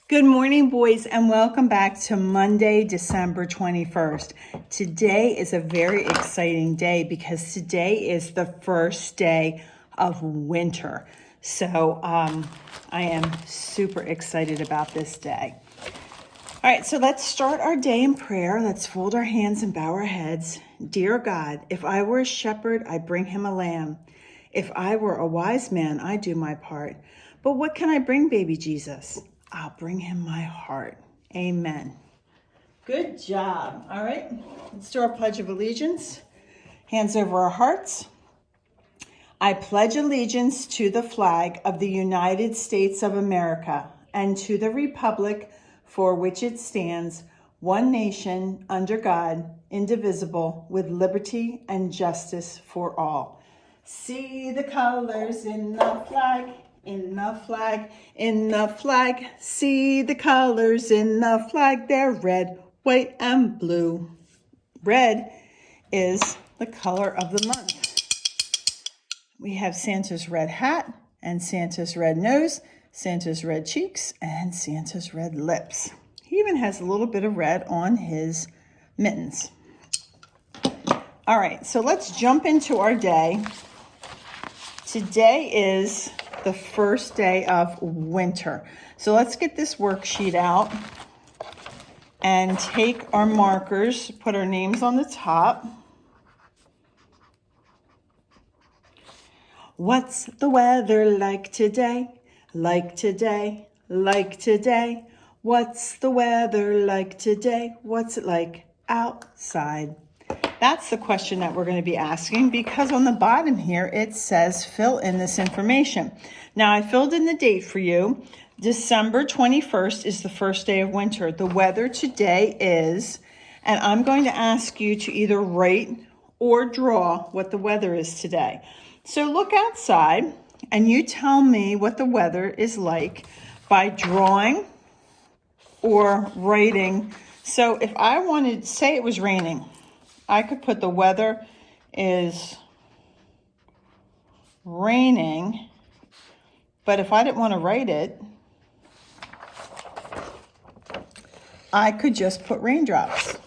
Good morning, boys, and welcome back to Monday, December 21st. Today is a very exciting day because today is the first day of winter. So I am super excited about this day. All right, so let's start our day in prayer. Let's fold our hands and bow our heads. Dear God, if I were a shepherd, I'd bring him a lamb. If I were a wise man, I'd do my part. But what can I bring, baby Jesus? I'll bring him my heart. Amen. Good job. All right, let's do our Pledge of Allegiance. Hands over our hearts. I pledge allegiance to the flag of the United States of America and to the republic for which it stands, one nation, under God, indivisible, with liberty and justice for all. See the colors in the flag, in the flag, in the flag. See the colors in the flag. They're red, white, and blue. Red is the color of the month. We have Santa's red hat and Santa's red nose, Santa's red cheeks, and Santa's red lips. He even has a little bit of red on his mittens. All right, so let's jump into our day. Today is the first day of winter. So let's get this worksheet out and take our markers, put our names on the top. What's the weather like today? Like today, like today. What's the weather like today? What's it like outside? That's the question that we're going to be asking because on the bottom here it says fill in this information. Now I filled in the date for you. December 21st is the first day of winter. The weather today is, and I'm going to ask you to either write or draw what the weather is today. So look outside and you tell me what the weather is like by drawing or writing. So if I wanted to say it was raining, I could put the weather is raining, but if I didn't want to write it, I could just put raindrops.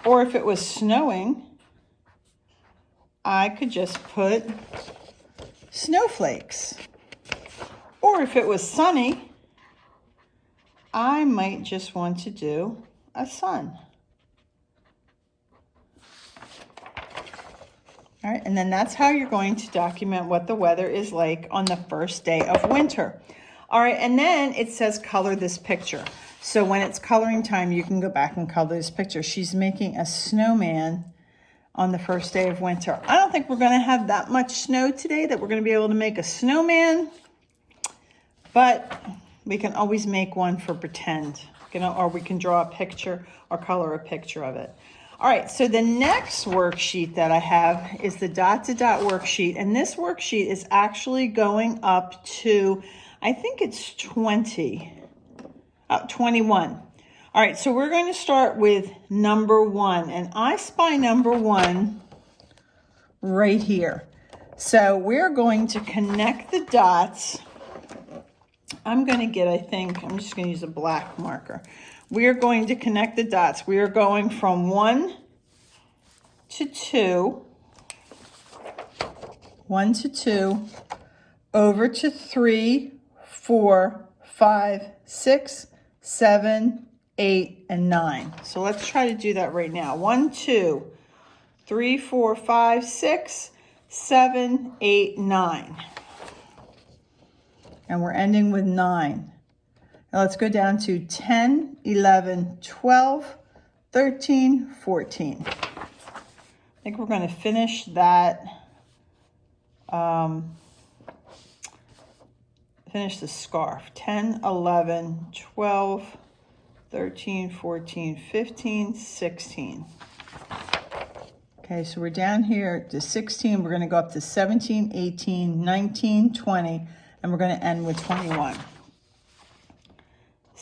Or if it was snowing, I could just put snowflakes. Or if it was sunny, I might just want to do a sun. All right, and then that's how you're going to document what the weather is like on the first day of winter. All right, and then it says color this picture. So when it's coloring time, you can go back and color this picture. She's making a snowman on the first day of winter. I don't think we're going to have that much snow today that we're going to be able to make a snowman, but we can always make one for pretend, or we can draw a picture or color a picture of it. All right, so the next worksheet that I have is the dot-to-dot worksheet, and this worksheet is actually going up to, I think it's 21. All right, so we're going to start with number 1, and I spy number 1 right here. So we're going to connect the dots. I'm going to get, I'm just going to use a black marker. We are going to connect the dots. We are going from 1 to 2, 1 to 2, over to 3, 4, 5, 6, 7, 8, and 9. So let's try to do that right now. 1, 2, 3, 4, 5, 6, 7, 8, 9. And we're ending with 9. Now let's go down to 10, 11, 12, 13, 14. I think we're going to finish that, finish the scarf. 10, 11, 12, 13, 14, 15, 16. Okay, so we're down here to 16. We're going to go up to 17, 18, 19, 20, and we're going to end with 21.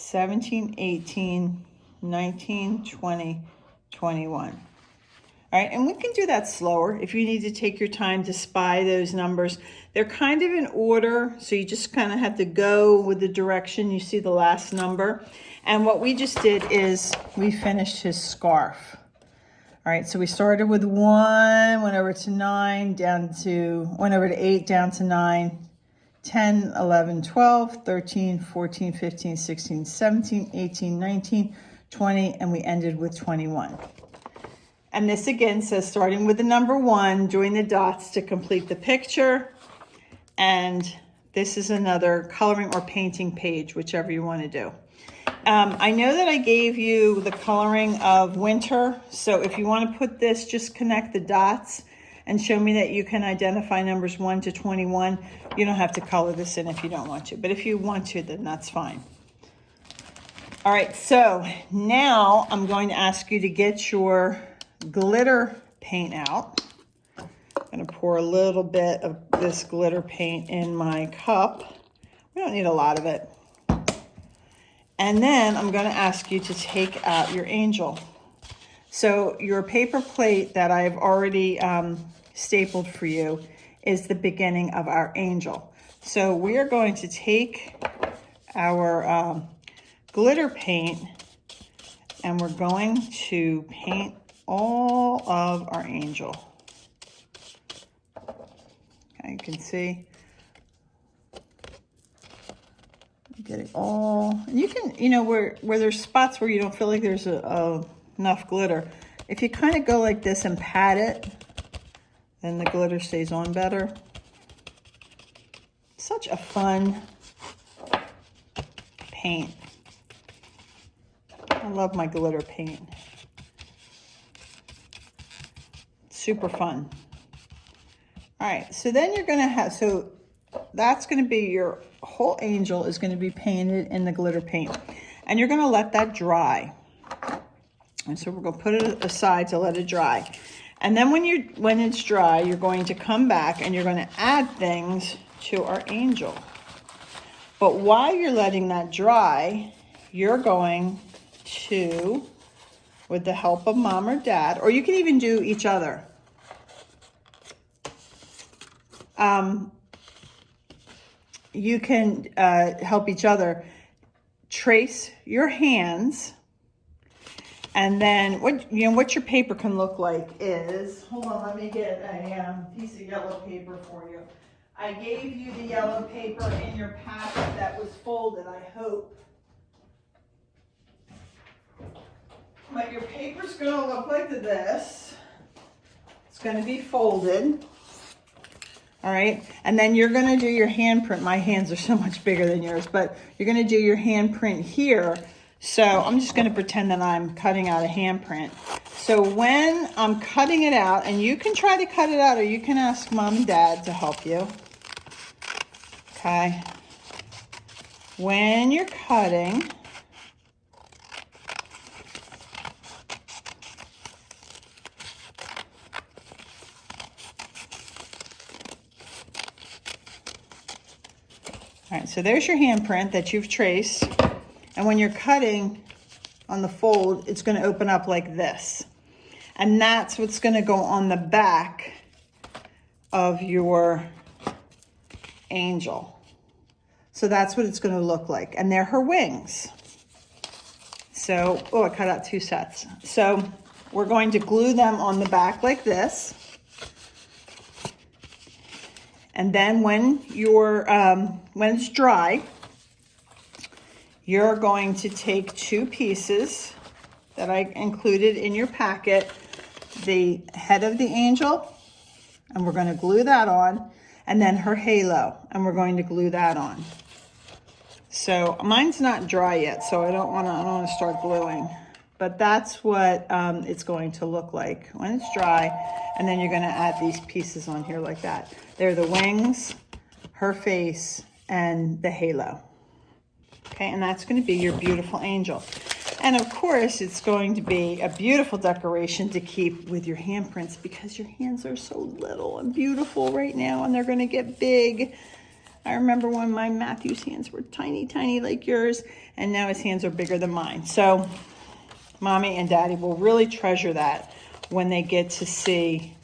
17, 18, 19, 20, 21. All right, and we can do that slower if you need to take your time to spy those numbers. They're kind of in order, so you just kind of have to go with the direction you see the last number. And what we just did is we finished his scarf. All right, so we started with 1, went over to 9, went over to 8, down to 9, 10, 11, 12, 13, 14, 15, 16, 17, 18, 19, 20, and we ended with 21. And this again says starting with the number 1, join the dots to complete the picture. And this is another coloring or painting page, whichever you want to do. I know that I gave you the coloring of winter. So if you want to put this, just connect the dots and show me that you can identify numbers 1 to 21. You don't have to color this in if you don't want to. But if you want to, then that's fine. All right, so now I'm going to ask you to get your glitter paint out. I'm going to pour a little bit of this glitter paint in my cup. We don't need a lot of it. And then I'm going to ask you to take out your angel. So your paper plate that I've already stapled for you is the beginning of our angel. So we are going to take our glitter paint and we're going to paint all of our angel. Okay, you can see. Get it all. And you can, you know, where there's spots where you don't feel like there's enough glitter. If you kind of go like this and pat it, then the glitter stays on better. Such a fun paint. I love my glitter paint. Super fun. All right, so then you're going to have, so that's going to be your whole angel is going to be painted in the glitter paint. And you're going to let that dry. And so we're going to put it aside to let it dry. And then when it's dry, you're going to come back and you're going to add things to our angel. But while you're letting that dry, you're going to, with the help of mom or dad, or you can even do each other. You can help each other trace your hands, and then what your paper can look like is, hold on, let me get a piece of yellow paper for you. I gave you the yellow paper in your packet that was folded, I hope. But your paper's going to look like this. It's going to be folded. All right, and then you're going to do your handprint. My hands are so much bigger than yours, but you're going to do your handprint here. So I'm just going to pretend that I'm cutting out a handprint. So when I'm cutting it out, and you can try to cut it out, or you can ask mom and dad to help you. Okay. When you're cutting, all right, so there's your handprint that you've traced. And when you're cutting on the fold, it's going to open up like this. And that's what's going to go on the back of your angel. So that's what it's going to look like. And they're her wings. So, oh, I cut out 2 sets. So we're going to glue them on the back like this. And then when it's dry, you're going to take 2 pieces that I included in your packet, the head of the angel, and we're going to glue that on, and then her halo, and we're going to glue that on. So mine's not dry yet, so I don't want to start gluing, but that's what it's going to look like when it's dry. And then you're going to add these pieces on here like that. They're the wings, her face, and the halo. Okay, and that's going to be your beautiful angel. And of course, it's going to be a beautiful decoration to keep with your handprints because your hands are so little and beautiful right now, and they're going to get big. I remember when my Matthew's hands were tiny, tiny like yours, and now his hands are bigger than mine. So mommy and daddy will really treasure that when they get to see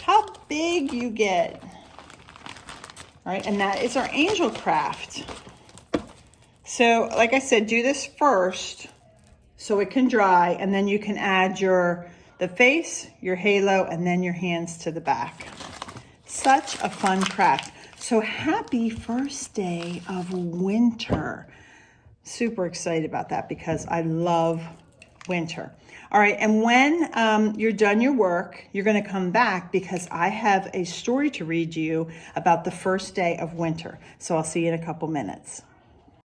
how big you get. All right, and that is our angel craft. So like I said, do this first so it can dry, and then you can add the face, your halo, and then your hands to the back. Such a fun craft. So happy first day of winter. Super excited about that because I love winter. All right, and when you're done your work, you're gonna come back because I have a story to read you about the first day of winter. So I'll see you in a couple minutes.